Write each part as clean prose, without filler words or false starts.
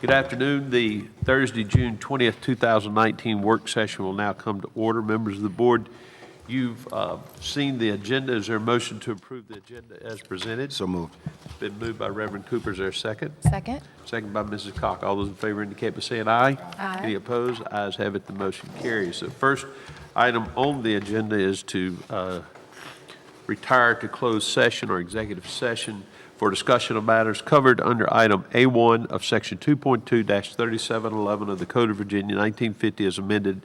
Good afternoon. The Thursday, June 20th, 2019 work session will now come to order. Members of the board, you've seen the agenda. Is there a motion to approve the agenda as presented? So moved. It's been moved by Reverend Cooper. Is there a second? Second. Second by Mrs. Cock. All those in favor indicate by saying aye. Aye. Any opposed? Ayes have it. The motion carries. The first item on the agenda is to retire to closed session or executive session for discussion of matters covered under item A1 of section 2.2-3711 of the Code of Virginia 1950 as amended,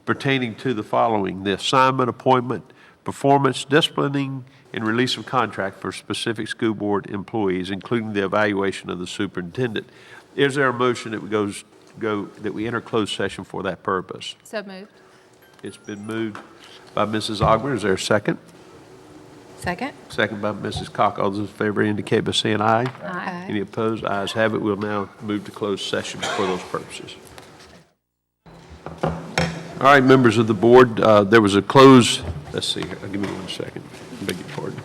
pertaining to the following: the assignment, appointment, performance, disciplining, and release of contract for specific school board employees, including the evaluation of the superintendent. Is there a motion that we enter closed session for that purpose? So moved. It's been moved by Mrs. Ogburn. Is there a second? Second. Second by Mrs. Cock. All those in favor indicate by saying aye. Aye. Any opposed? Ayes have it. We'll now move to closed session for those purposes. All right, members of the board, there was a close. Let's see here. Give me 1 second. Beg your pardon.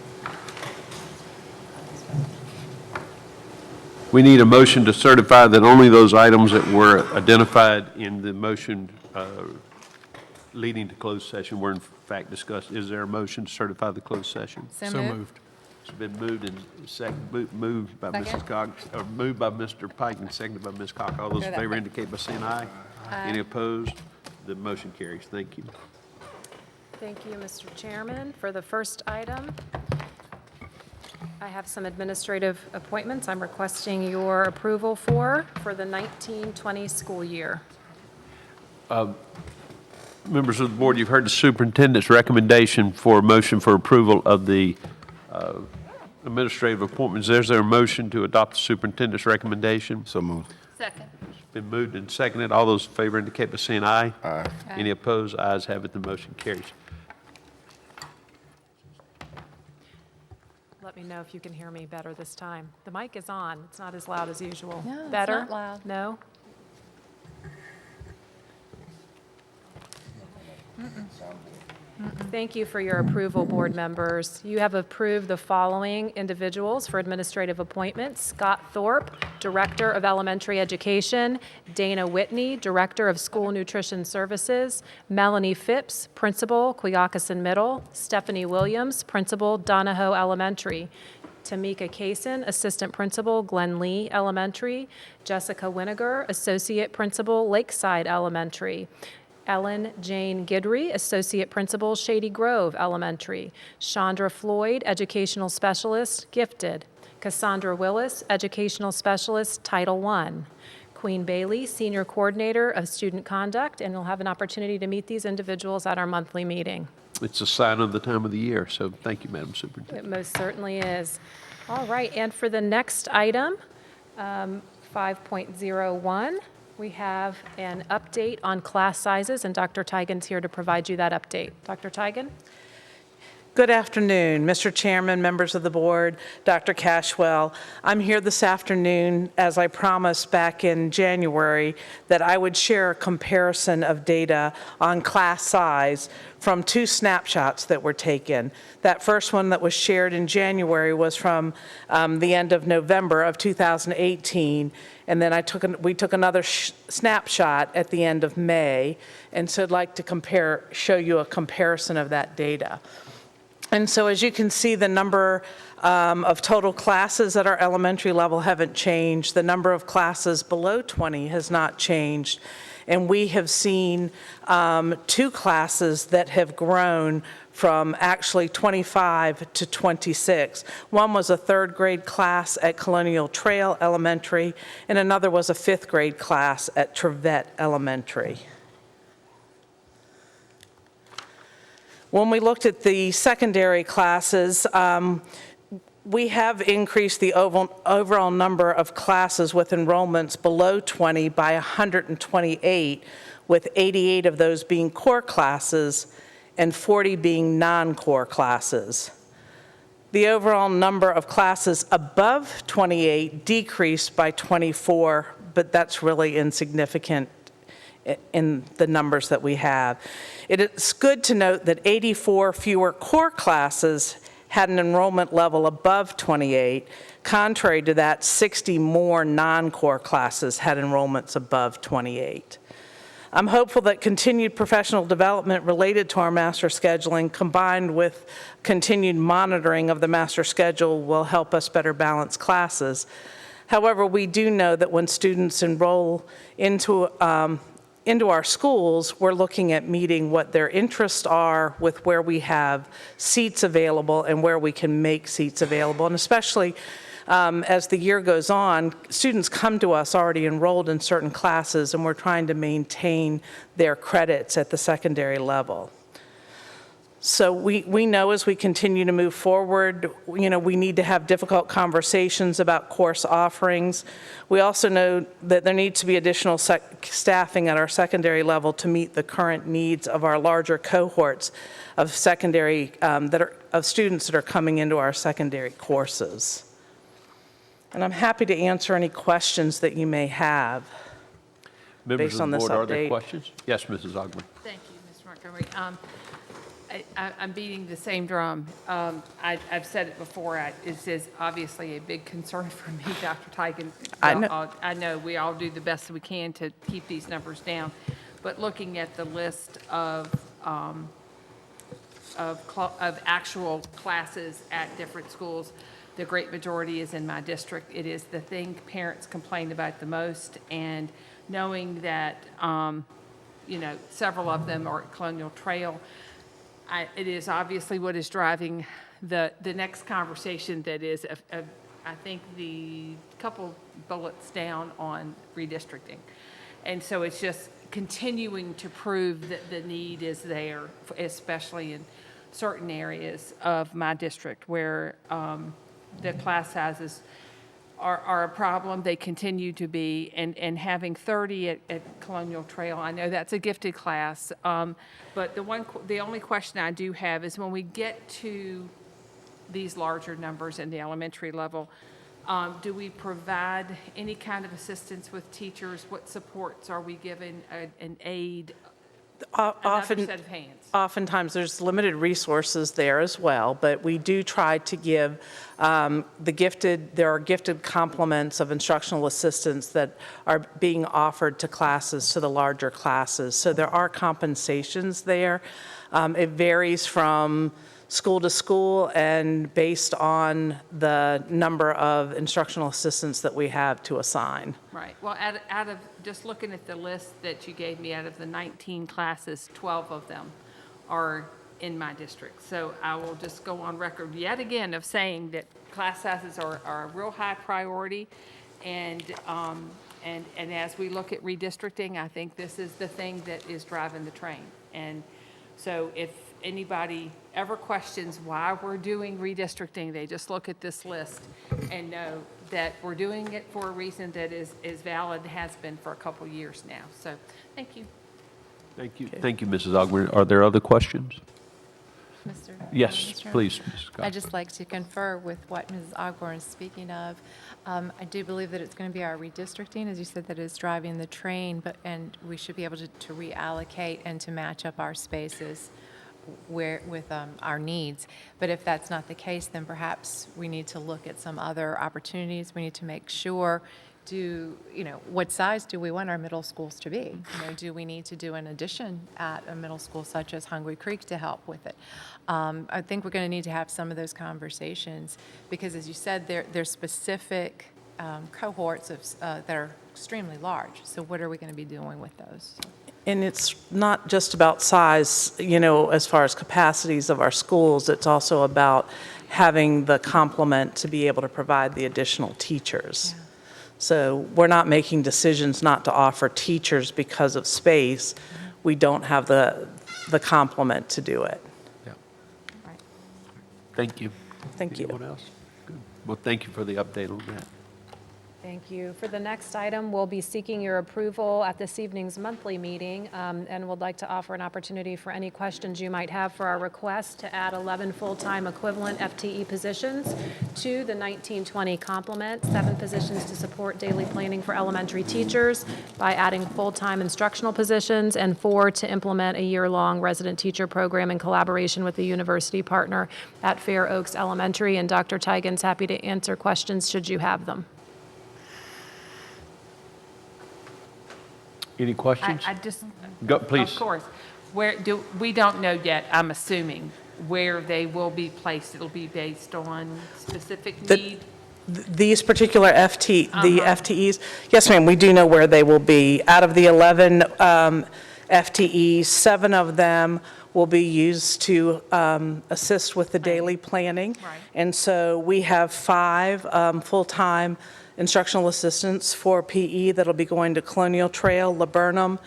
We need a motion to certify that only those items that were identified in the motion leading to closed session were in fact discussed. Is there a motion to certify the closed session? So moved. It's been moved and moved by Second. Mrs. Cox, or moved by Mr. Pike and seconded by Ms. Cox. All those in Go that favor way. indicate by saying aye. Aye. Any opposed? The motion carries. Thank you. Thank you, Mr. Chairman. For the first item, I have some administrative appointments I'm requesting your approval for the 1920 school year. Members of the board, you've heard the superintendent's recommendation for a motion for approval of the administrative appointments. Is there a motion to adopt the superintendent's recommendation? So moved. Second. It's been moved and seconded. All those in favor indicate by saying aye. Aye. Any opposed? Ayes have it. The motion carries. Let me know if you can hear me better this time. The mic is on. It's not as loud as usual. No, it's Better? not loud. No? Thank you for your approval, board members. You have approved the following individuals for administrative appointments: Scott Thorpe, Director of Elementary Education; Dana Whitney, Director of School Nutrition Services; Melanie Phipps, Principal, Quioccasin Middle; Stephanie Williams, Principal, Donahoe Elementary; Tamika Kaysen, Assistant Principal, Glen Lee Elementary; Jessica Winiger, Associate Principal, Lakeside Elementary; Ellen Jane Gidry, Associate Principal, Shady Grove Elementary; Chandra Floyd, Educational Specialist, Gifted; Cassandra Willis, Educational Specialist, Title I; Queen Bailey, Senior Coordinator of Student Conduct, and you'll have an opportunity to meet these individuals at our monthly meeting. It's a sign of the time of the year, so thank you, Madam Superintendent. It most certainly is. All right, and for the next item, 5.01, we have an update on class sizes, and Dr. Tigan's here to provide you that update. Dr. Tigan? Good afternoon, Mr. Chairman, members of the board, Dr. Cashwell. I'm here this afternoon, as I promised back in January, that I would share a comparison of data on class size from 2 snapshots that were taken. That first one that was shared in January was from the end of November of 2018, and then we took another snapshot at the end of May, and so I'd like to show you a comparison of that data. And so as you can see, the number of total classes at our elementary level haven't changed. The number of classes below 20 has not changed. And we have seen 2 classes that have grown from actually 25 to 26. One was a 3rd grade class at Colonial Trail Elementary, and another was a 5th grade class at Trevette Elementary. When we looked at the secondary classes, we have increased the overall number of classes with enrollments below 20 by 128, with 88 of those being core classes and 40 being non-core classes. The overall number of classes above 28 decreased by 24, but that's really insignificant in the numbers that we have. It is good to note that 84 fewer core classes had an enrollment level above 28. Contrary to that, 60 more non-core classes had enrollments above 28. I'm hopeful that continued professional development related to our master scheduling, combined with continued monitoring of the master schedule, will help us better balance classes. However, we do know that when students enroll into our schools, we're looking at meeting what their interests are with where we have seats available and where we can make seats available. And especially as the year goes on, students come to us already enrolled in certain classes, and we're trying to maintain their credits at the secondary level. So we know as we continue to move forward, we need to have difficult conversations about course offerings. We also know that there needs to be additional staffing at our secondary level to meet the current needs of our larger cohorts of secondary, of students that are coming into our secondary courses. And I'm happy to answer any questions that you may have. Members Based of on the this board, are there update. questions? Yes, Mrs. Ogden. Thank you, Mr. Montgomery. I'm beating the same drum. I've said it before. It is obviously a big concern for me, Dr. Tigan. I know. I know we all do the best we can to keep these numbers down, but looking at the list of actual classes at different schools, the great majority is in my district. It is the thing parents complain about the most, and knowing that several of them are at Colonial Trail. It is obviously what is driving the next conversation that is, I think, the couple bullets down on redistricting. And so it's just continuing to prove that the need is there, especially in certain areas of my district where the class sizes are a problem. They continue to be, and having 30 at Colonial Trail, I know that's a gifted class, but the only question I do have is when we get to these larger numbers in the elementary level, do we provide any kind of assistance with teachers? What supports are we given, an aid, another set of hands? Oftentimes, there's limited resources there as well, but we do try to give there are gifted complements of instructional assistants that are being offered to classes, to the larger classes. So there are compensations there. It varies from school to school and based on the number of instructional assistants that we have to assign. Right. Well, out of just looking at the list that you gave me, out of the 19 classes, 12 of them are in my district. So I will just go on record yet again of saying that class sizes are a real high priority. And as we look at redistricting, I think this is the thing that is driving the train. And so if anybody ever questions why we're doing redistricting, they just look at this list and know that we're doing it for a reason that is valid, has been for a couple years now. So thank you. Thank you. Thank you, Mrs. Ogden. Are there other questions? Mr. Yes, Mr. Chairman? please, Ms. Scott. I'd just like to confer with what Mrs. Ogburn is speaking of. I do believe that it's going to be our redistricting, as you said, that is driving the train, and we should be able to reallocate and to match up our spaces with our needs. But if that's not the case, then perhaps we need to look at some other opportunities. We need to make sure, what size do we want our middle schools to be? Do we need to do an addition at a middle school such as Hungry Creek to help with it? I think we're going to need to have some of those conversations because, as you said, there's specific cohorts that are extremely large. So what are we going to be doing with those? And it's not just about size, as far as capacities of our schools, it's also about having the complement to be able to provide the additional teachers. Yeah. So we're not making decisions not to offer teachers because of space. Mm-hmm. We don't have the complement to do it. Yeah. Right. Thank you. Thank you. Anyone else? Good. Well, thank you for the update on that. Thank you. For the next item, we'll be seeking your approval at this evening's monthly meeting, and would like to offer an opportunity for any questions you might have for our request to add 11 full-time equivalent FTE positions to the 1920 complement, 7 positions to support daily planning for elementary teachers by adding full-time instructional positions, and 4 to implement a year-long resident teacher program in collaboration with the university partner at Fair Oaks Elementary. And Dr. Tigan's happy to answer questions should you have them. Any questions? I just. Go, please. Of course. We don't know yet, I'm assuming, where they will be placed. It'll be based on specific need? These particular FTEs, yes, ma'am, we do know where they will be. Out of the 11 FTEs, 7 of them will be used to assist with the daily planning. Right. And so we have 5 full-time instructional assistants for PE that'll be going to Colonial Trail, Laburnum,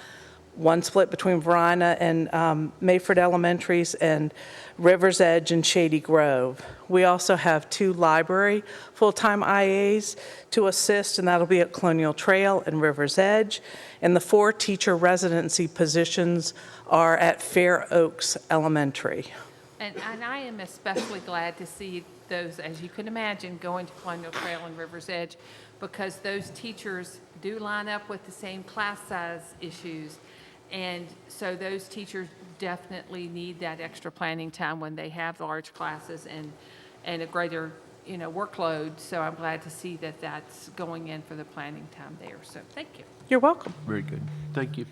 1 split between Verina and Mayford Elementaries, and River's Edge and Shady Grove. We also have 2 library full-time IAs to assist, and that'll be at Colonial Trail and River's Edge. And the 4 teacher residency positions are at Fair Oaks Elementary. And I am especially glad to see those, as you can imagine, going to Colonial Trail and River's Edge, because those teachers do line up with the same class size issues. And so those teachers definitely need that extra planning time when they have large classes and a greater, workload. So I'm glad to see that that's going in for the planning time there. So thank you. You're welcome. Very good. Thank you.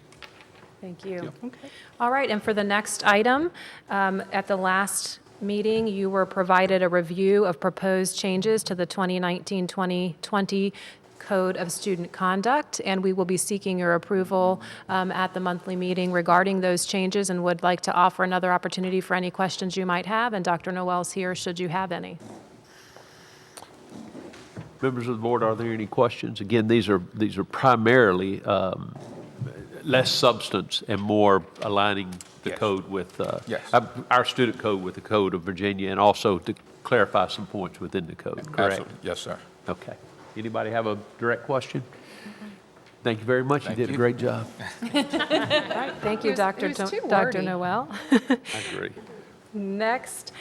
Thank you. Okay. All right, and for the next item, at the last meeting, you were provided a review of proposed changes to the 2019-2020 Code of Student Conduct, and we will be seeking your approval at the monthly meeting regarding those changes, and would like to offer another opportunity for any questions you might have, and Dr. Noel's here should you have any. Members of the board, are there any questions? Again, these are primarily less substance and more aligning the Yes. code with Yes. our student code with the code of Virginia, and also to clarify some points within the code, correct? Absolutely. Yes, sir. Okay. Anybody have a direct question? Thank you very much. You Thank did a you. great job. Thank you, It Dr. was too Dr. wordy. Noel. I agree. Next,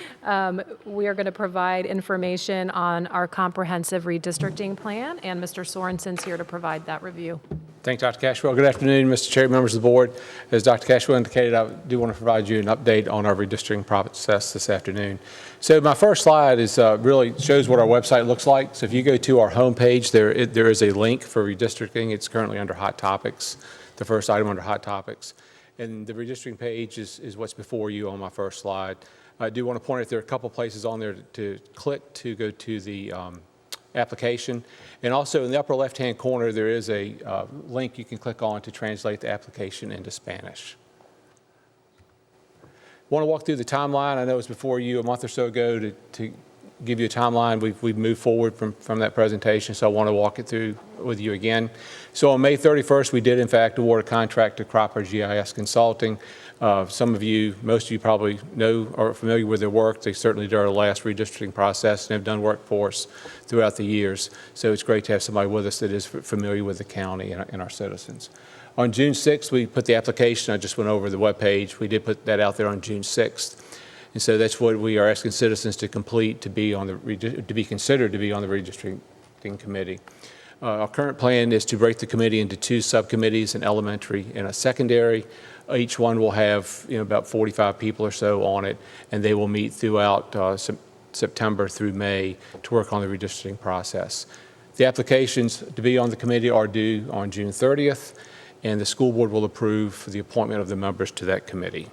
we are going to provide information on our comprehensive redistricting plan, and Mr. Sorensen's here to provide that review. Thanks, Dr. Cashwell. Good afternoon, Mr. Chair, members of the board. As Dr. Cashwell indicated, I do want to provide you an update on our redistricting process this afternoon. So my first slide is really shows what our website looks like. So if you go to our homepage, there is a link for redistricting. It's currently under Hot Topics, the first item under Hot Topics. And the redistricting page is what's before you on my first slide. I do want to point out there are a couple places on there to click to go to the application. And also in the upper left-hand corner, there is a link you can click on to translate the application into Spanish. I want to walk through the timeline. I know it was before you a month or so ago to give you a timeline. We've moved forward from that presentation, so I want to walk it through with you again. So on May 31st, we did in fact award a contract to Cropper GIS Consulting. Some of you, most of you probably know or are familiar with their work. They certainly did our last redistricting process and have done work for us throughout the years. So it's great to have somebody with us that is familiar with the county and our citizens. On June 6th, we put the application, I just went over the webpage. We did put that out there on June 6th. And so that's what we are asking citizens to complete to be considered to be on the redistricting committee. Our current plan is to break the committee into 2 subcommittees, an elementary and a secondary. Each one will have about 45 people or so on it, and they will meet throughout September through May to work on the redistricting process. The applications to be on the committee are due on June 30th, and the school board will approve the appointment of the members to that committee.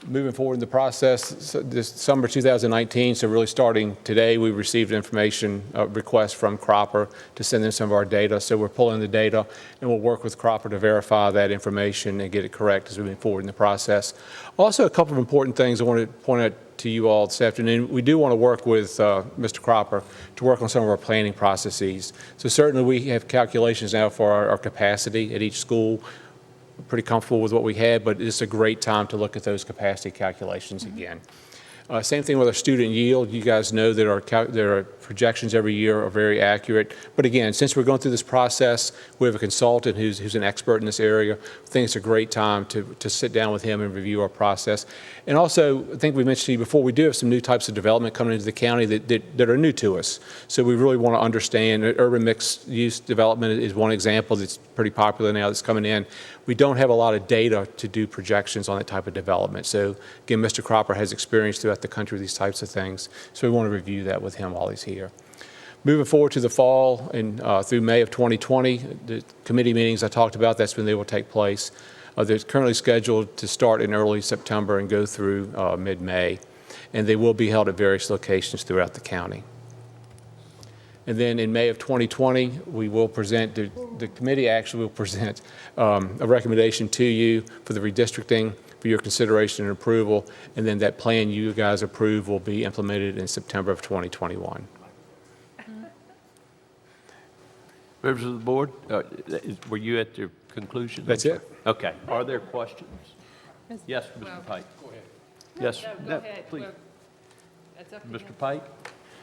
Moving forward in the process, this summer 2019, so really starting today, we received information request from Cropper to send in some of our data. So we're pulling the data, and we'll work with Cropper to verify that information and get it correct as we move forward in the process. Also, a couple of important things I want to point out to you all this afternoon. We do want to work with Mr. Cropper to work on some of our planning processes. So certainly we have calculations now for our capacity at each school. Pretty comfortable with what we had, but it's a great time to look at those capacity calculations again. Same thing with our student yield. You guys know that our projections every year are very accurate. But again, since we're going through this process, we have a consultant who's an expert in this area. I think it's a great time to sit down with him and review our process. And also, I think we mentioned to you before, we do have some new types of development coming into the county that are new to us. So we really want to understand. Urban mixed use development is one example that's pretty popular now that's coming in. We don't have a lot of data to do projections on that type of development. So again, Mr. Cropper has experience throughout the country with these types of things. So we want to review that with him while he's here. Moving forward to the fall and through May of 2020, the committee meetings I talked about, that's when they will take place. They're currently scheduled to start in early September and go through mid-May. And they will be held at various locations throughout the county. And then in May of 2020, we will present, the committee actually will present a recommendation to you for the redistricting for your consideration and approval. And then that plan you guys approve will be implemented in September of 2021. Members of the board, were you at your conclusion? That's it. Okay. Are there questions? Yes, Mr. Pike. Go ahead. Yes. Go ahead. Please. Well, that's up to you. Mr. Pike?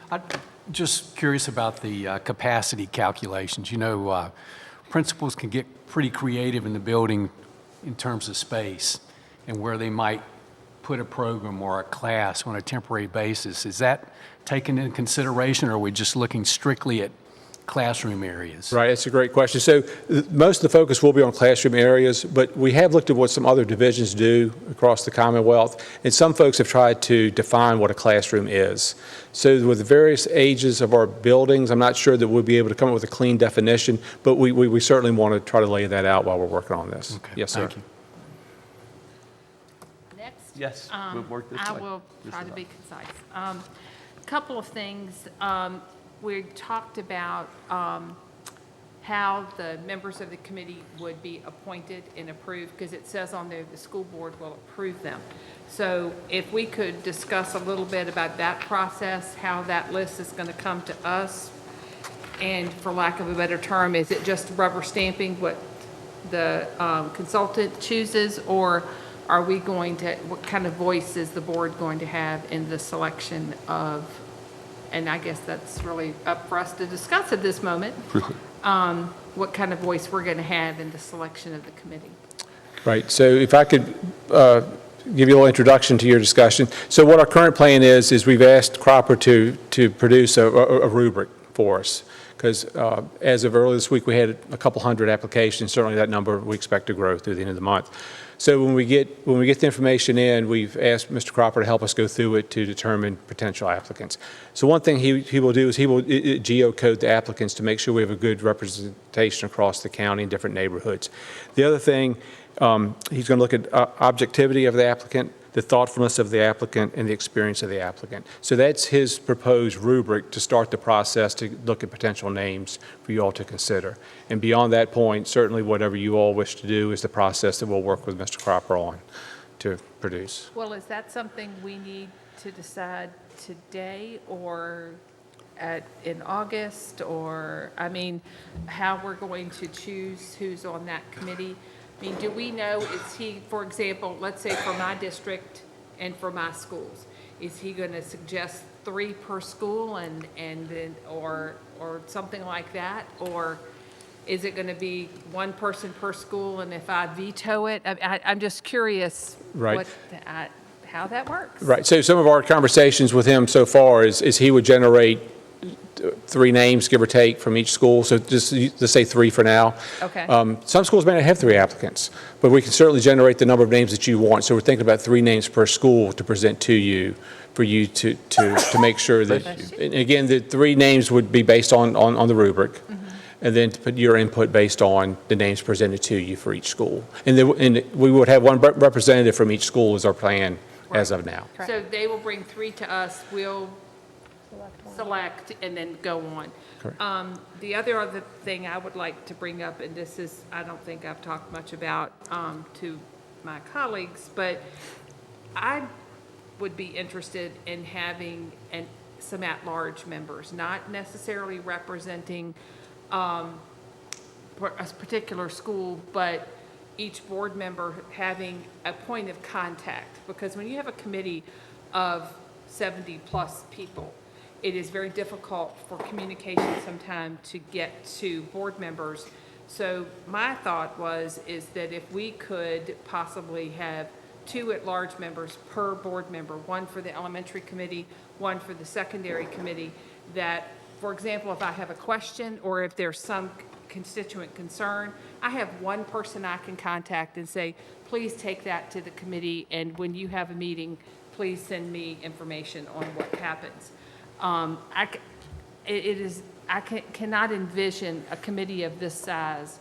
I'm just curious about the capacity calculations. You know, principals can get pretty creative in the building in terms of space and where they might put a program or a class on a temporary basis. Is that taken into consideration, or are we just looking strictly at classroom areas? Right, that's a great question. So most of the focus will be on classroom areas, but we have looked at what some other divisions do across the Commonwealth, and some folks have tried to define what a classroom is. So with the various ages of our buildings, I'm not sure that we'll be able to come up with a clean definition, but we certainly want to try to lay that out while we're working on this. Okay, Yes, sir. thank you. Next? Yes, we'll work this I way. will try to be concise. Couple of things. We talked about how the members of the committee would be appointed and approved, because it says on there the school board will approve them. So if we could discuss a little bit about that process, how that list is going to come to us, and for lack of a better term, is it just rubber stamping what the consultant chooses, or are we going to, what kind of voice is the board going to have in the selection of, and I guess that's really up for us to discuss at this moment, what kind of voice we're going to have in the selection of the committee. Right, so if I could give you a little introduction to your discussion. So what our current plan is we've asked Cropper to produce a rubric for us, because as of earlier this week, we had a couple hundred applications. Certainly that number we expect to grow through the end of the month. So when we get the information in, we've asked Mr. Cropper to help us go through it to determine potential applicants. So one thing he will do is he will geocode the applicants to make sure we have a good representation across the county in different neighborhoods. The other thing, he's going to look at objectivity of the applicant, the thoughtfulness of the applicant, and the experience of the applicant. So that's his proposed rubric to start the process to look at potential names for you all to consider. And beyond that point, certainly whatever you all wish to do is the process that we'll work with Mr. Cropper on to produce. Well, is that something we need to decide today, or in August, or, I mean, how we're going to choose who's on that committee? I mean, do we know, is he, for example, let's say for my district and for my schools, is he going to suggest 3 per school and then, or something like that? Or is it going to be 1 person per school, and if I veto it? I'm just curious Right. how that works. Right, so some of our conversations with him so far is he would generate 3 names, give or take, from each school. So just let's say 3 for now. Okay. Some schools may not have 3 applicants, but we can certainly generate the number of names that you want. So we're thinking about 3 names per school to present to you, for you to make sure that, and again, the 3 names would be based on the rubric. Mm-hmm. And then to put your input based on the names presented to you for each school. And we would have 1 representative from each school as our plan as of now. So they will bring 3 to us, we'll select, and then go on. Correct. The other thing I would like to bring up, and this is, I don't think I've talked much about to my colleagues, but I would be interested in having some at-large members, not necessarily representing a particular school, but each board member having a point of contact. Because when you have a committee of 70-plus people, it is very difficult for communication sometimes to get to board members. So my thought is that if we could possibly have 2 at-large members per board member, one for the elementary committee, one for the secondary committee, that, for example, if I have a question or if there's some constituent concern, I have one person I can contact and say, please take that to the committee, and when you have a meeting, please send me information on what happens. I cannot envision a committee of this size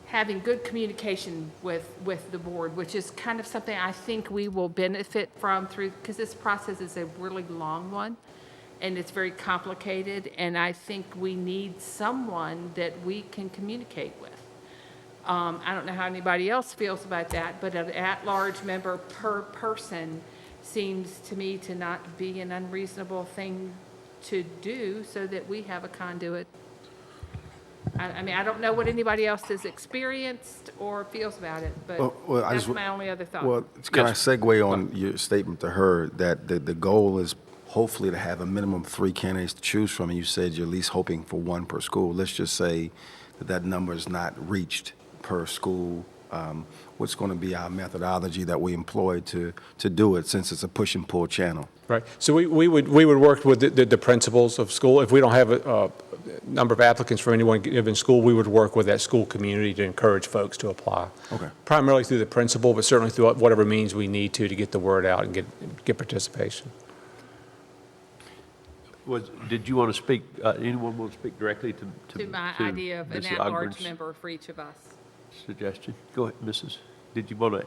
having good communication with the board, which is kind of something I think we will benefit from through, because this process is a really long one, and it's very complicated, and I think we need someone that we can communicate with. I don't know how anybody else feels about that, but an at-large member per person seems to me to not be an unreasonable thing to do so that we have a conduit. I mean, I don't know what anybody else has experienced or feels about it, but that's my only other thought. Well, can I segue on your statement to her that the goal is hopefully to have a minimum 3 candidates to choose from, and you said you're at least hoping for 1 per school. Let's just say that number is not reached per school. What's going to be our methodology that we employ to do it, since it's a push and pull channel? Right. So we would work with the principals of school. If we don't have a number of applicants for any one given school, we would work with that school community to encourage folks to apply. Okay. Primarily through the principal, but certainly through whatever means we need to get the word out and get participation. Did you want to speak, anyone want to speak directly To my idea of an Mrs. at-large Ogden's member for each of us. suggestion? Go ahead, Mrs. Did you want to,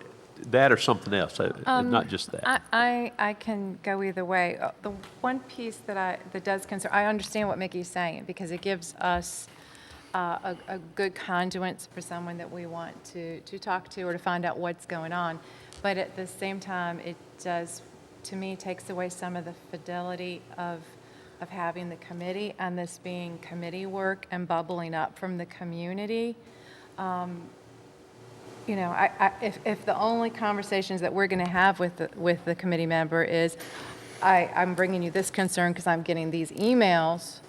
that or something else, not just that? I can go either way. The one piece that does concern, I understand what Mickey's saying, because it gives us a good conduit for someone that we want to talk to or to find out what's going on. But at the same time, it does, to me, takes away some of the fidelity of having the committee and this being committee work and bubbling up from the community. You know, if the only conversations that we're going to have with the committee member is, I'm bringing you this concern because I'm getting these emails,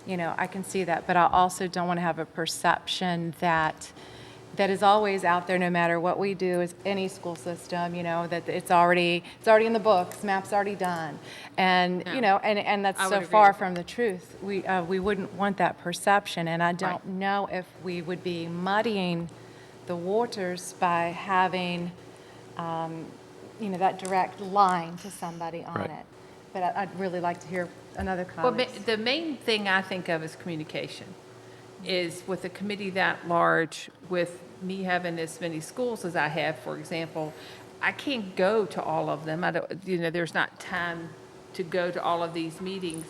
you know, I can see that. But I also don't want to have a perception that is always out there, no matter what we do as any school system, you know, that it's already in the books, map's already done. And, you know, and that's so far from the truth. We wouldn't want that perception. And I don't know if we would be muddying the waters by having, you know, that direct line to somebody on it. But I'd really like to hear another comment. Well, the main thing I think of is communication. Is with a committee that large, with me having as many schools as I have, for example, I can't go to all of them. I don't, you know, there's not time to go to all of these meetings.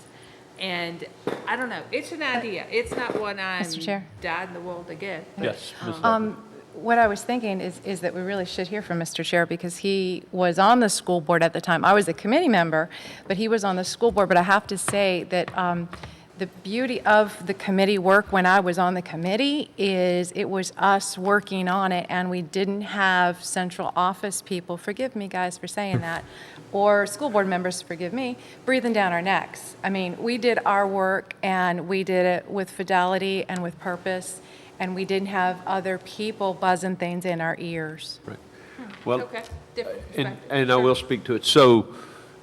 And I don't know, it's an idea. It's not one I'm Mr. Chair? dyed in the wool to get. Yes, Ms. Ogden. What I was thinking is that we really should hear from Mr. Chair, because he was on the school board at the time. I was a committee member, but he was on the school board. But I have to say that the beauty of the committee work when I was on the committee is it was us working on it, and we didn't have central office people, forgive me guys for saying that, or school board members, forgive me, breathing down our necks. I mean, we did our work, and we did it with fidelity and with purpose, and we didn't have other people buzzing things in our ears. Right. Well, Okay, different and perspective. I will speak to it. So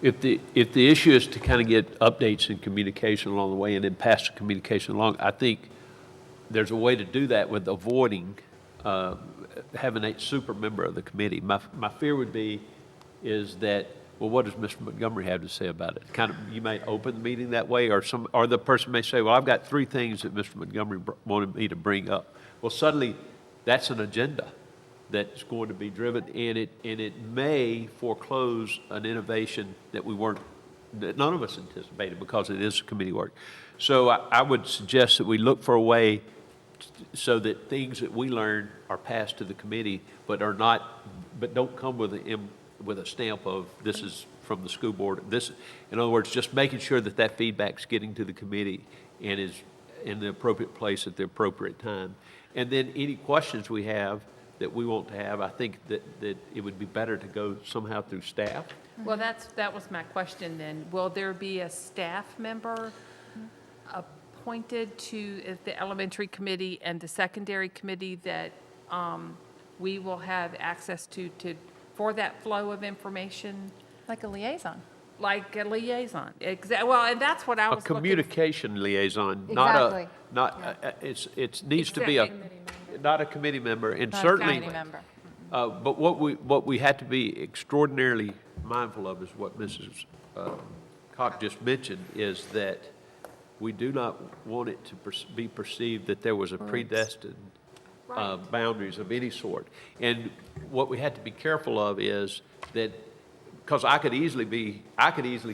if the issue is to kind of get updates and communication along the way and then pass the communication along, I think there's a way to do that with avoiding having a super member of the committee. My fear would be is that, well, what does Mr. Montgomery have to say about it? Kind of, you may open the meeting that way, or the person may say, well, I've got 3 things that Mr. Montgomery wanted me to bring up. Well, suddenly, that's an agenda that's going to be driven, and it may foreclose an innovation that none of us anticipated, because it is committee work. So I would suggest that we look for a way so that things that we learn are passed to the committee, but don't come with a stamp of this is from the school board. In other words, just making sure that feedback's getting to the committee and is in the appropriate place at the appropriate time. And then any questions we have, that we want to have. I think that it would be better to go somehow through staff. Well, that was my question then. Will there be a staff member appointed to the elementary committee and the secondary committee that we will have access to for that flow of information? Like a liaison. Like a liaison. Well, and that's what I A was looking. communication liaison, Exactly. it needs to be not a committee member, and certainly. Committee member. But what we had to be extraordinarily mindful of is what Mrs. Cox just mentioned, is that we do not want it to be perceived that there was a predestined boundaries of any sort. And what we had to be careful of is that, because I could easily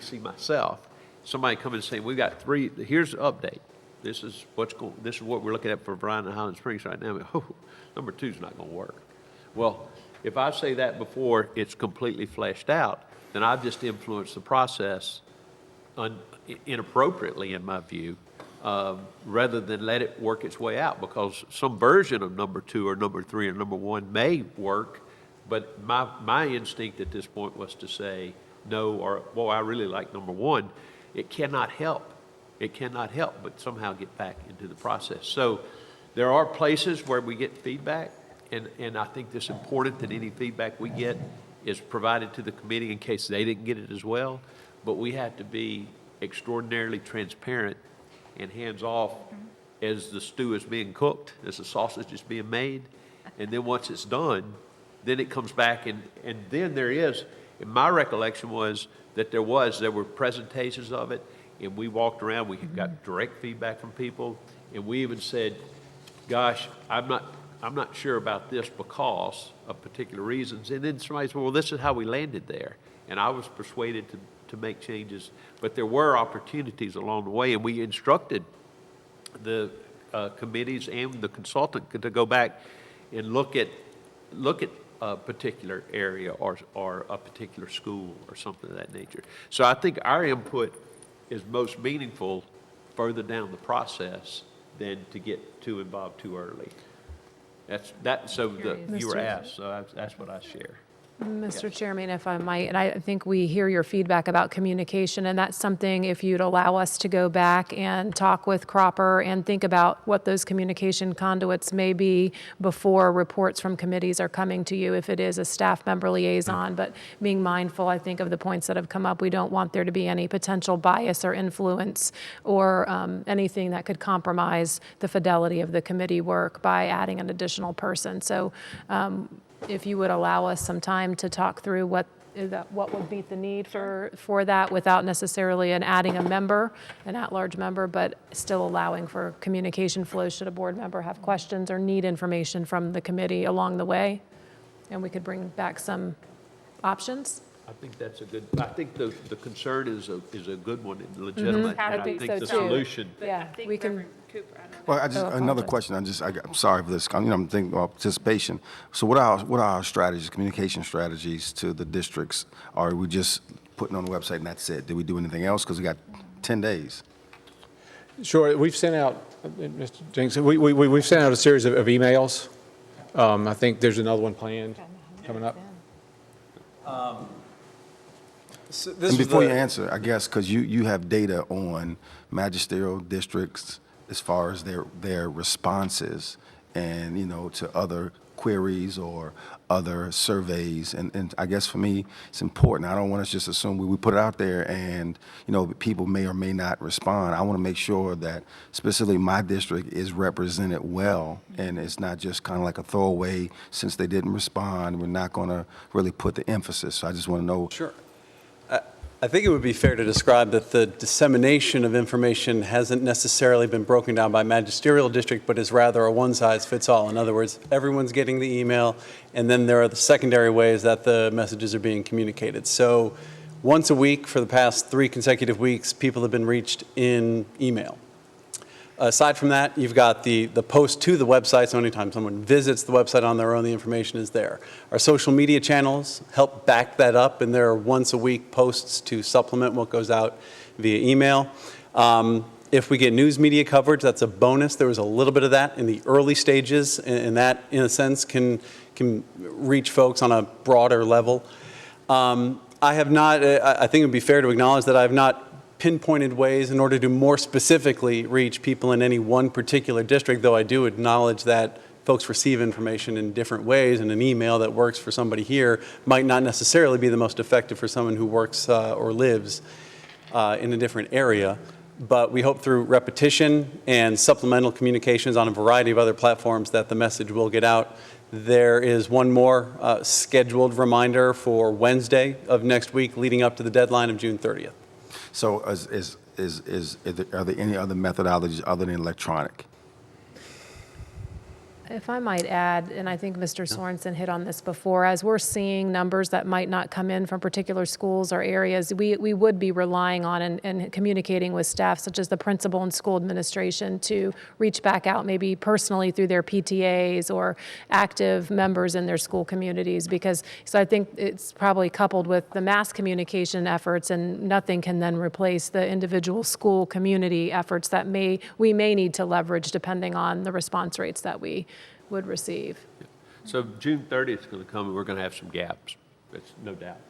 see myself, somebody come and say, we got three, here's the update. This is what we're looking at for Bryan and Highland Springs right now. Number 2 is not going to work. Well, if I say that before it's completely fleshed out, then I've just influenced the process inappropriately, in my view, rather than let it work its way out, because some version of number 2 or number 3 or number 1 may work, but my instinct at this point was to say no, or, well, I really like number 1. It cannot help. It cannot help but somehow get back into the process. So there are places where we get feedback, and I think it's important that any feedback we get is provided to the committee in case they didn't get it as well. But we have to be extraordinarily transparent and hands-off as the stew is being cooked, as the sausage is being made. And then once it's done, then it comes back, and then there is, and my recollection was that there were presentations of it, and we walked around, we got direct feedback from people, and we even said, gosh, I'm not sure about this because of particular reasons. And then somebody said, well, this is how we landed there. And I was persuaded to make changes. But there were opportunities along the way, and we instructed the committees and the consultant to go back and look at a particular area or a particular school or something of that nature. So I think our input is most meaningful further down the process than to get too involved too early. You were asked, so that's what I share. Mr. Chairman, if I might, and I think we hear your feedback about communication, and that's something, if you'd allow us to go back and talk with Cropper and think about what those communication conduits may be before reports from committees are coming to you, if it is a staff member liaison, but being mindful, I think, of the points that have come up. We don't want there to be any potential bias or influence or anything that could compromise the fidelity of the committee work by adding an additional person. So if you would allow us some time to talk through what would meet the need for that without necessarily adding a member, an at-large member, but still allowing for communication flow should a board member have questions or need information from the committee along the way, and we could bring back some options. I think that's I think the concern is a good one and legitimate. And I think so the too. solution. Yeah, we can. Well, another question. I'm sorry for this. I'm thinking about participation. So what are our strategies, communication strategies to the districts? Are we just putting on the website and that's it? Did we do anything else? Because we got 10 days. Sure, we've sent out, Mr. Jenkins, we've sent out a series of emails. I think there's another one planned coming up. So And before you answer, I guess, because you have data on magisterial districts as far as their responses and, to other queries or other surveys. And I guess for me, it's important. I don't want us to just assume we put it out there and, people may or may not respond. I want to make sure that specifically my district is represented well, and it's not just kind of like a throwaway. Since they didn't respond, we're not going to really put the emphasis. So I just want to know. Sure. I think it would be fair to describe that the dissemination of information hasn't necessarily been broken down by magisterial district, but is rather a one-size-fits-all. In other words, everyone's getting the email, and then there are the secondary ways that the messages are being communicated. So once a week for the past 3 consecutive weeks, people have been reached in email. Aside from that, you've got the post to the website, so anytime someone visits the website on their own, the information is there. Our social media channels help back that up, and there are once-a-week posts to supplement what goes out via email. If we get news media coverage, that's a bonus. There was a little bit of that in the early stages, and that, in a sense, can reach folks on a broader level. I have not, I think it would be fair to acknowledge that I have not pinpointed ways in order to more specifically reach people in any one particular district, though I do acknowledge that folks receive information in different ways, and an email that works for somebody here might not necessarily be the most effective for someone who works or lives in a different area. But we hope through repetition and supplemental communications on a variety of other platforms that the message will get out. There is one more scheduled reminder for Wednesday of next week leading up to the deadline of June 30th. So are there any other methodologies other than electronic? If I might add, and I think Mr. Sorensen hit on this before, as we're seeing numbers that might not come in from particular schools or areas, we would be relying on and communicating with staff such as the principal and school administration to reach back out maybe personally through their PTAs or active members in their school communities, because so I think it's probably coupled with the mass communication efforts, and nothing can then replace the individual school community efforts that we may need to leverage depending on the response rates that we would receive. So June 30th is going to come, and we're going to have some gaps. That's no doubt.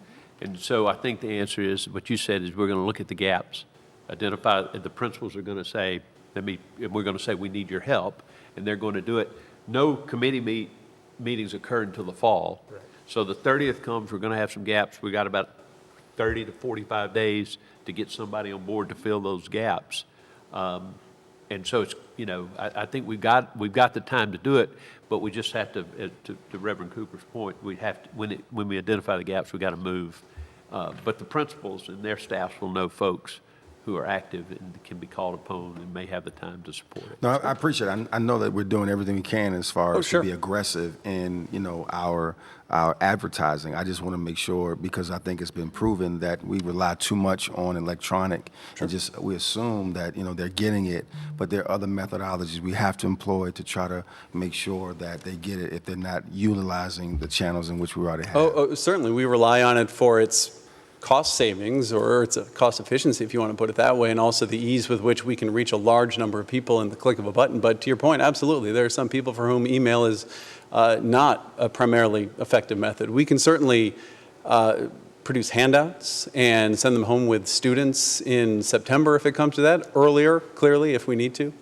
And so I think the answer is, what you said is we're going to look at the gaps, identify, the principals are going to say, we're going to say we need your help, and they're going to do it. No committee meetings occur until the fall. Right. So the 30th comes, we're going to have some gaps. We got about 30 to 45 days to get somebody on board to fill those gaps. And so it's, I think we've got the time to do it, but we just have to Reverend Cooper's point, we have to, when we identify the gaps, we got to move. But the principals and their staffs will know folks who are active and can be called upon and may have the time to support it. No, I appreciate it. I know that we're doing everything we can as far as to be aggressive in, our advertising. I just want to make sure, because I think it's been proven that we rely too much on electronic and we assume that, they're getting it, but there are other methodologies we have to employ to try to make sure that they get it if they're not utilizing the channels in which we already have. Oh, certainly. We rely on it for its cost savings, or it's a cost efficiency, if you want to put it that way, and also the ease with which we can reach a large number of people in the click of a button. But to your point, absolutely, there are some people for whom email is not a primarily effective method. We can certainly produce handouts and send them home with students in September if it comes to that, earlier, clearly, if we need to.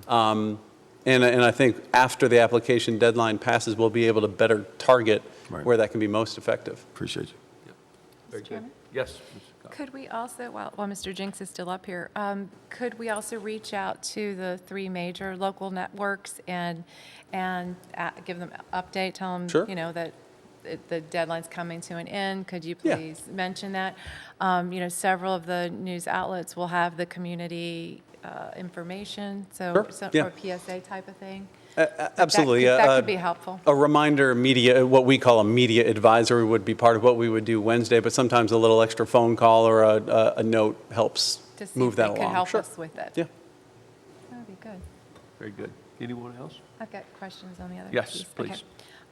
And I think after the application deadline passes, we'll be able to better target where that can be most effective. Appreciate you. Very good. Yes, Mr. Cox. Could we also, while Mr. Jinks is still up here, could we also reach out to the 3 major local networks and give them an update, tell them, that the deadline's coming to an end? Could you please mention that? Several of the news outlets will have the community information, so for a PSA type of thing. Absolutely. That could be helpful. A reminder media, what we call a media advisory, would be part of what we would do Wednesday, but sometimes a little extra phone call or a note helps move that along. Could help us with it. Yeah. That would be good. Very good. Anyone else? I've got questions on the other Yes, piece. please.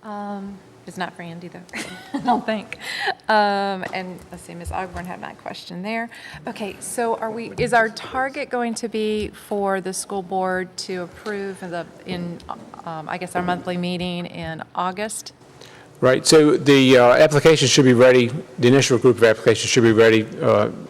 Okay. It's not for Andy, though, I don't think. And let's see, Ms. Ogburn had my question there. Okay, so is our target going to be for the school board to approve I guess, our monthly meeting in August? Right, so the application should be ready, the initial group of applications should be ready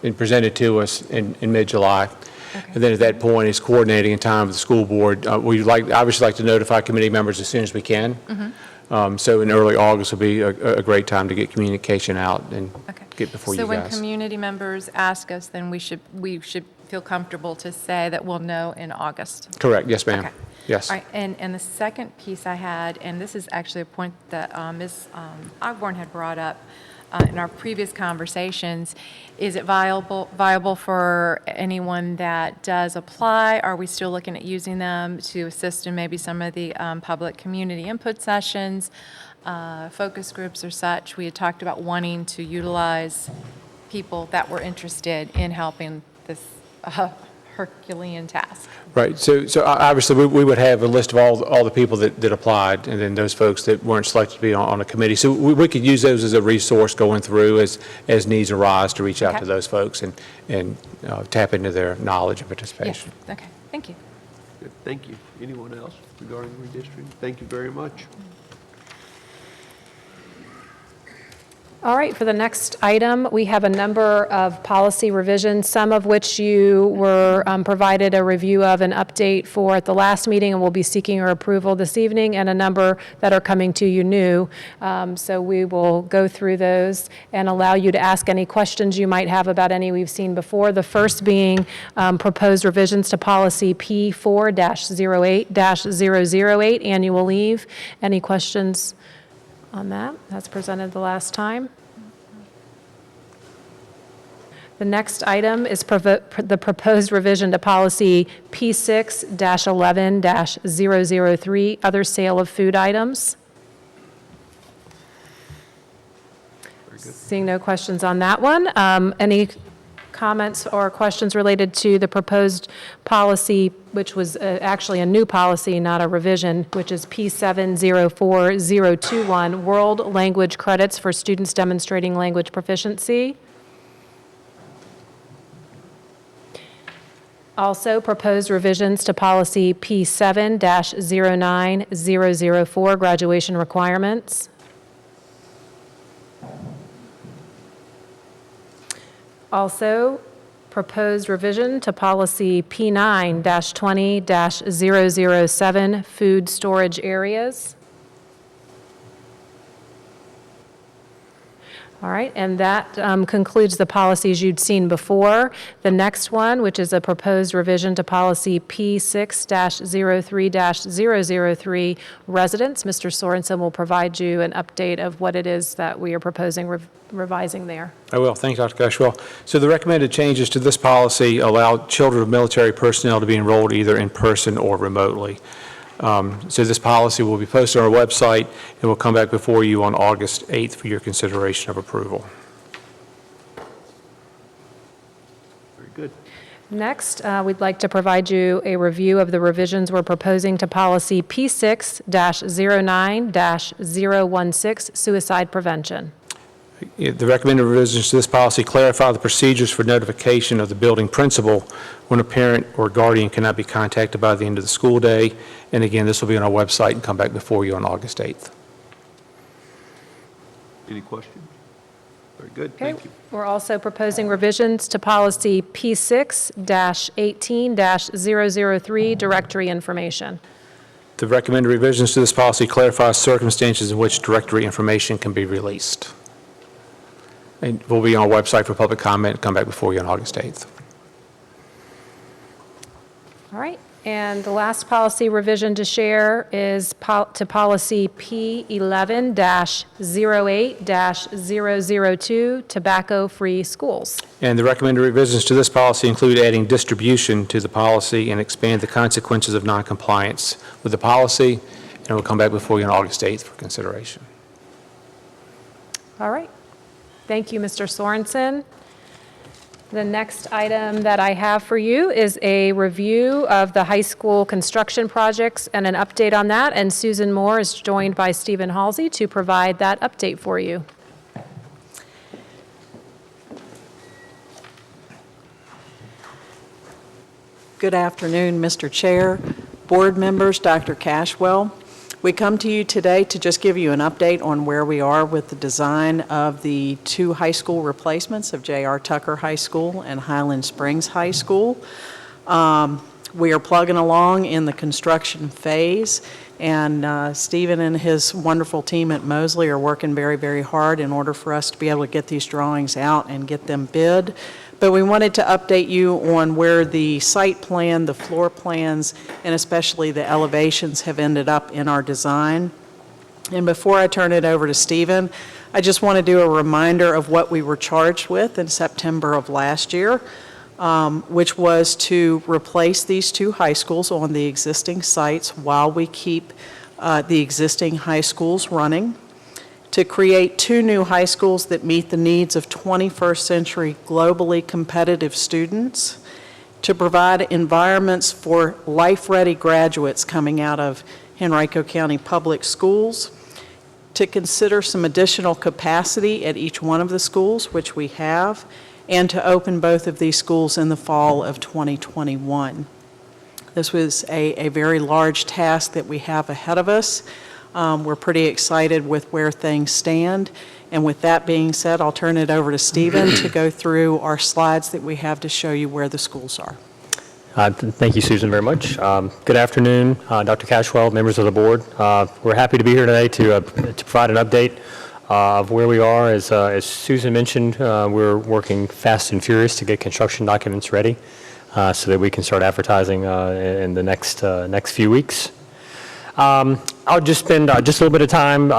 and presented to us in mid-July. Okay. And then at that point, it's coordinating in time with the school board. We'd obviously like to notify committee members as soon as we can. Mm-hmm. So in early August will be a great time to get communication out and get before you guys. So when community members ask us, then we should feel comfortable to say that we'll know in August? Correct, yes, ma'am. Okay. Yes. All right, and the second piece I had, and this is actually a point that Ms. Ogburn had brought up in our previous conversations, is it viable for anyone that does apply? Are we still looking at using them to assist in maybe some of the public community input sessions, focus groups or such? We had talked about wanting to utilize people that were interested in helping this Herculean task. Right, so obviously, we would have a list of all the people that applied, and then those folks that weren't selected to be on a committee. So we could use those as a resource going through as needs arise to reach out Okay. to those folks and tap into their knowledge and participation. Yes, okay, thank you. Good, thank you. Anyone else regarding redistricting? Thank you very much. All right, for the next item, we have a number of policy revisions, some of which you were provided a review of an update for at the last meeting, and we'll be seeking your approval this evening, and a number that are coming to you new. So we will go through those and allow you to ask any questions you might have about any we've seen before. The first being proposed revisions to policy P4-08-008, annual leave. Any questions on that? That's presented the last time. The next item is the proposed revision to policy P6-11-003, other sale of food items. Seeing no questions on that one. Any comments or questions related to the proposed policy, which was actually a new policy, not a revision, which is P704021, World Language Credits for Students Demonstrating Language Proficiency. Also, proposed revisions to policy P7-09004, Graduation Requirements. Also, proposed revision to policy P9-20-007, food storage areas. All right, and that concludes the policies you'd seen before. The next one, which is a proposed revision to policy P6-03-003, residents. Mr. Sorensen will provide you an update of what it is that we are proposing revising there. I will. Thank you, Dr. Cashwell. So the recommended changes to this policy allow children of military personnel to be enrolled either in person or remotely. So this policy will be posted on our website and will come back before you on August 8th for your consideration of approval. Very good. Next, we'd like to provide you a review of the revisions we're proposing to policy P6-09-016, suicide prevention. The recommended revisions to this policy clarify the procedures for notification of the building principal when a parent or guardian cannot be contacted by the end of the school day. And again, this will be on our website and come back before you on August 8th. Any questions? Very good, Okay. thank you. We're also proposing revisions to policy P6-18-003, directory information. The recommended revisions to this policy clarify circumstances in which directory information can be released. And will be on our website for public comment and come back before you on August 8th. All right, and the last policy revision to share is to policy P11-08-002, tobacco-free schools. And the recommended revisions to this policy include adding distribution to the policy and expand the consequences of noncompliance with the policy, and we'll come back before you on August 8th for consideration. All right. Thank you, Mr. Sorensen. The next item that I have for you is a review of the high school construction projects and an update on that, and Susan Moore is joined by Stephen Halsey to provide that update for you. Good afternoon, Mr. Chair, board members, Dr. Cashwell. We come to you today to just give you an update on where we are with the design of the two high school replacements of J.R. Tucker High School and Highland Springs High School. We are plugging along in the construction phase, and Stephen and his wonderful team at Mosley are working very, very hard in order for us to be able to get these drawings out and get them bid. But we wanted to update you on where the site plan, the floor plans, and especially the elevations have ended up in our design. And before I turn it over to Stephen, I just want to do a reminder of what we were charged with in September of last year, which was to replace these two high schools on the existing sites while we keep the existing high schools running, to create two new high schools that meet the needs of 21st century globally competitive students, to provide environments for life-ready graduates coming out of Henrico County Public Schools, to consider some additional capacity at each one of the schools, which we have, and to open both of these schools in the fall of 2021. This was a very large task that we have ahead of us. We're pretty excited with where things stand. And with that being said, I'll turn it over to Stephen to go through our slides that we have to show you where the schools are. Thank you, Susan, very much. Good afternoon, Dr. Cashwell, members of the board. We're happy to be here today to provide an update of where we are. As Susan mentioned, we're working fast and furious to get construction documents ready so that we can start advertising in the next few weeks. I'll just spend just a little bit of time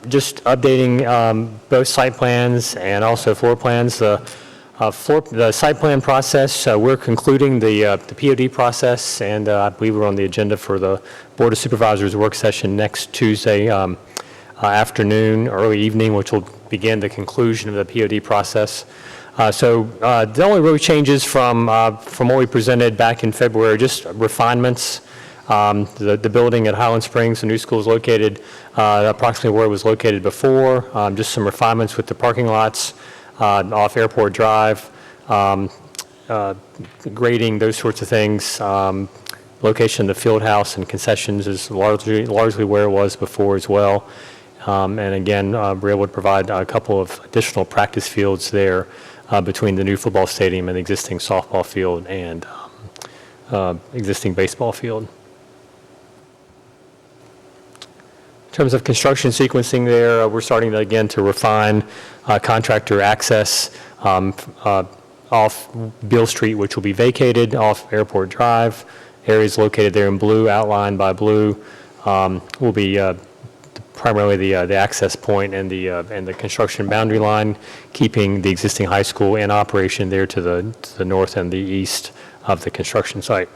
just updating both site plans and also floor plans. The site plan process, we're concluding the POD process, and I believe we're on the agenda for the Board of Supervisors work session next Tuesday afternoon, early evening, which will begin the conclusion of the POD process. The only real changes from what we presented back in February, just refinements. The building at Highland Springs, the new school is located approximately where it was located before. Just some refinements with the parking lots off Airport Drive, grading, those sorts of things. Location of the field house and concessions is largely where it was before as well. And again, we're able to provide a couple of additional practice fields there between the new football stadium and the existing softball field and existing baseball field. In terms of construction sequencing there, we're starting to, again, to refine contractor access off Beale Street, which will be vacated, off Airport Drive. Areas located there in blue, outlined by blue, will be primarily the access point and the construction boundary line, keeping the existing high school in operation there to the north and the east of the construction site.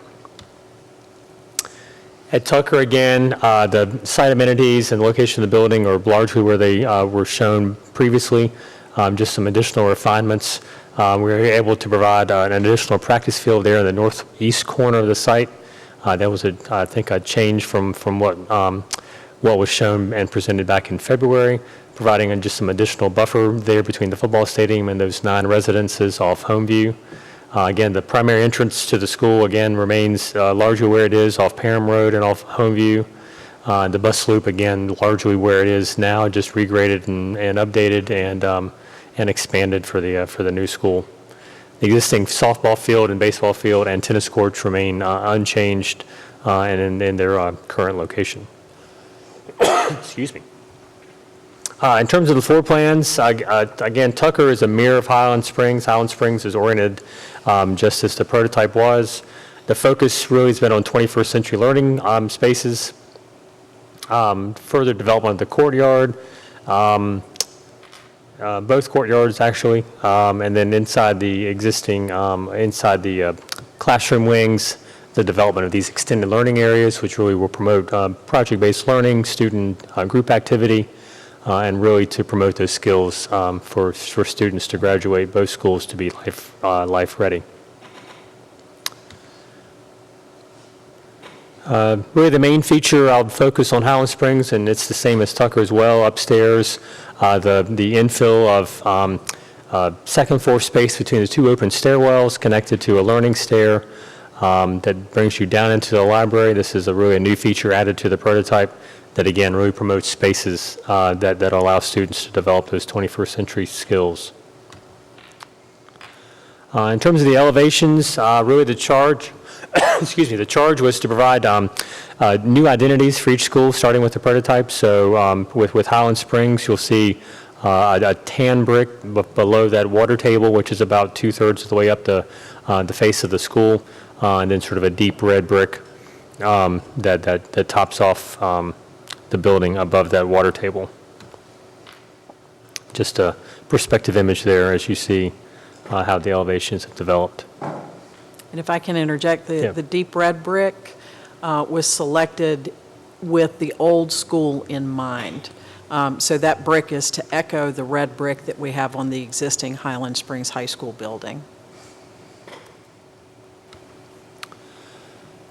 At Tucker, again, the site amenities and location of the building are largely where they were shown previously, just some additional refinements. We were able to provide an additional practice field there in the northeast corner of the site. That was, I think, a change from what was shown and presented back in February, providing just some additional buffer there between the football stadium and those 9 residences off Homeview. Again, the primary entrance to the school, again, remains largely where it is off Parham Road and off Homeview. The bus loop, again, largely where it is now, just regraded and updated and expanded for the new school. The existing softball field and baseball field and tennis courts remain unchanged and in their current location. Excuse me. In terms of the floor plans, again, Tucker is a mirror of Highland Springs. Highland Springs is oriented just as the prototype was. The focus really has been on 21st century learning spaces, further development of the courtyard, both courtyards actually, and then inside the existing, inside the classroom wings, the development of these extended learning areas, which really will promote project-based learning, student group activity, and really to promote those skills for students to graduate both schools to be life ready. Really the main feature, I'll focus on Highland Springs, and it's the same as Tucker as well. Upstairs, the infill of second floor space between the 2 open stairwells connected to a learning stair that brings you down into the library. This is really a new feature added to the prototype that, again, really promotes spaces that allow students to develop those 21st century skills. In terms of the elevations, really the charge, the charge was to provide new identities for each school, starting with the prototype. So with Highland Springs, you'll see a tan brick below that water table, which is about 2/3 of the way up the face of the school, and then sort of a deep red brick that tops off the building above that water table. Just a perspective image there as you see how the elevations have developed. And if I can interject, the deep red brick was selected with the old school in mind. So that brick is to echo the red brick that we have on the existing Highland Springs High School building.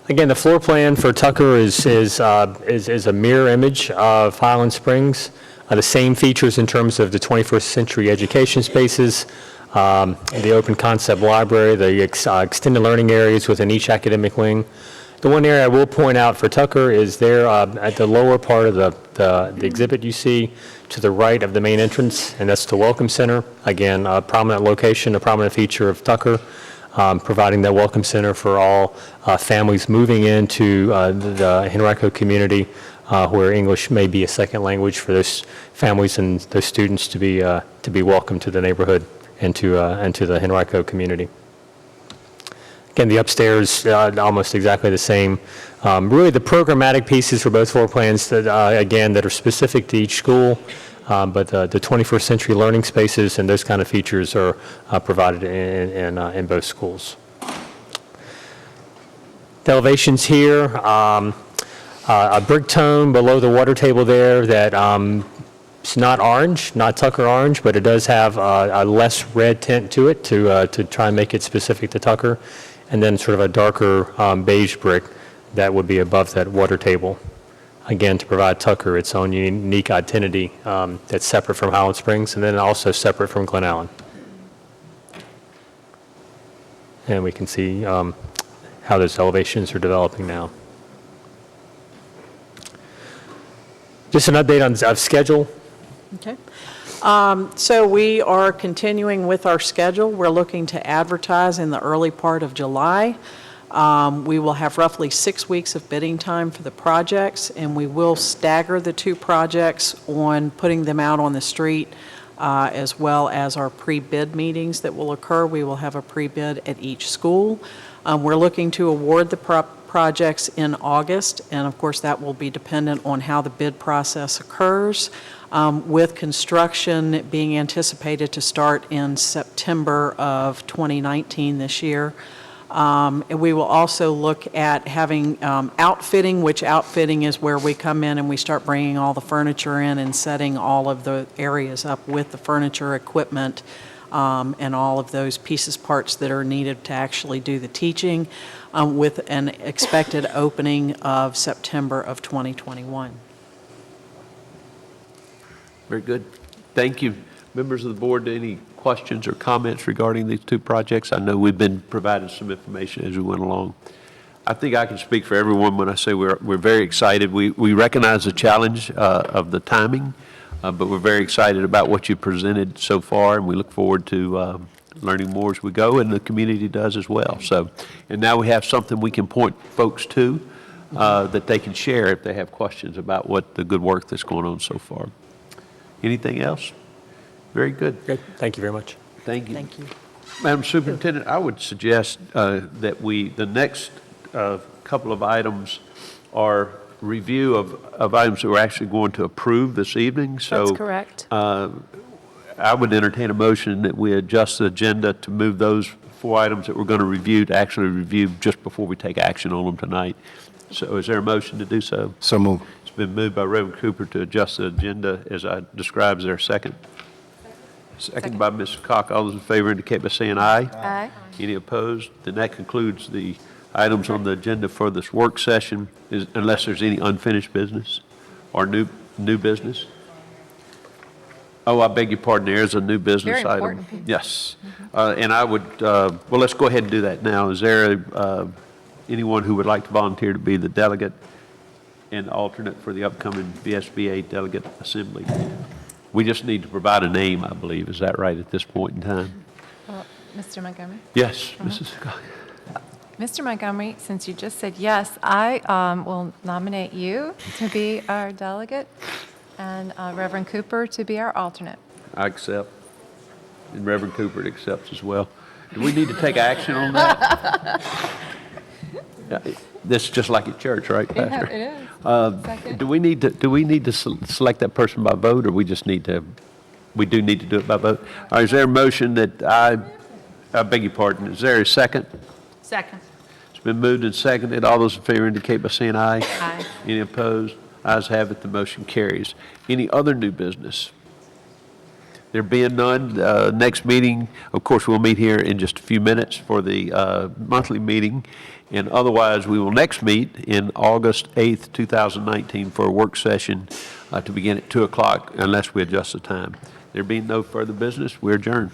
Again, the floor plan for Tucker is a mirror image of Highland Springs. The same features in terms of the 21st century education spaces, the open concept library, the extended learning areas within each academic wing. The one area I will point out for Tucker is there at the lower part of the exhibit you see to the right of the main entrance, and that's the Welcome Center. Again, a prominent location, a prominent feature of Tucker, providing that Welcome Center for all families moving into the Henrico community where English may be a second language for those families and those students to be welcomed to the neighborhood and to the Henrico community. Again, the upstairs, almost exactly the same. Really, the programmatic pieces for both floor plans that, again, that are specific to each school, but the 21st century learning spaces and those kind of features are provided in both schools. The elevations here, a brick tone below the water table there that it's not orange, not Tucker orange, but it does have a less red tint to it to try and make it specific to Tucker. And then sort of a darker beige brick that would be above that water table. Again, to provide Tucker its own unique identity that's separate from Highland Springs and then also separate from Glen Allen. And we can see how those elevations are developing now. Just an update on schedule. Okay. So we are continuing with our schedule. We're looking to advertise in the early part of July. We will have roughly 6 weeks of bidding time for the projects, and we will stagger the two projects on putting them out on the street, as well as our pre-bid meetings that will occur. We will have a pre-bid at each school. We're looking to award the projects in August, and of course that will be dependent on how the bid process occurs. With construction being anticipated to start in September of 2019 this year. And we will also look at having outfitting, which outfitting is where we come in and we start bringing all the furniture in and setting all of the areas up with the furniture, equipment, and all of those pieces, parts that are needed to actually do the teaching, with an expected opening of September of 2021. Very good. Thank you. Members of the board, any questions or comments regarding these two projects? I know we've been providing some information as we went along. I think I can speak for everyone when I say we're very excited. We recognize the challenge of the timing, but we're very excited about what you presented so far, and we look forward to learning more as we go, and the community does as well. So, and now we have something we can point folks to that they can share if they have questions about what the good work that's going on so far. Anything else? Very good. Good. Thank you very much. Thank you. Thank you. Madam Superintendent, I would suggest that the next couple of items are review of items that we're actually going to approve this evening. So That's correct. I would entertain a motion that we adjust the agenda to move those 4 items that we're going to review to actually review just before we take action on them tonight. So is there a motion to do so? So move. It's been moved by Reverend Cooper to adjust the agenda as I described. Is there a second? Second by Ms. Cock. All those in favor indicate by saying aye. Aye. Any opposed? Then that concludes the items on the agenda for this work session, unless there's any unfinished business or new business. Oh, I beg your pardon, there is a new business Very item. important. Yes. And I would, well, let's go ahead and do that now. Is there anyone who would like to volunteer to be the delegate and alternate for the upcoming VSBA Delegate Assembly? We just need to provide a name, I believe. Is that right at this point in time? Well, Mr. Montgomery? Yes, Mrs. Cox. Mr. Montgomery, since you just said yes, I will nominate you to be our delegate and Reverend Cooper to be our alternate. I accept. And Reverend Cooper accepts as well. Do we need to take action on that? This is just like at church, right, Pastor? It is. Do we need to select that person by vote, or we just need to, we do need to do it by vote? All right, is there a motion that I beg your pardon, is there a second? Second. It's been moved and seconded. All those in favor indicate by saying aye. Aye. Any opposed? Ayes have it, the motion carries. Any other new business? There being none, next meeting, of course, we'll meet here in just a few minutes for the monthly meeting. And otherwise, we will next meet in August 8th, 2019 for a work session to begin at 2 o'clock unless we adjust the time. There being no further business, we're adjourned.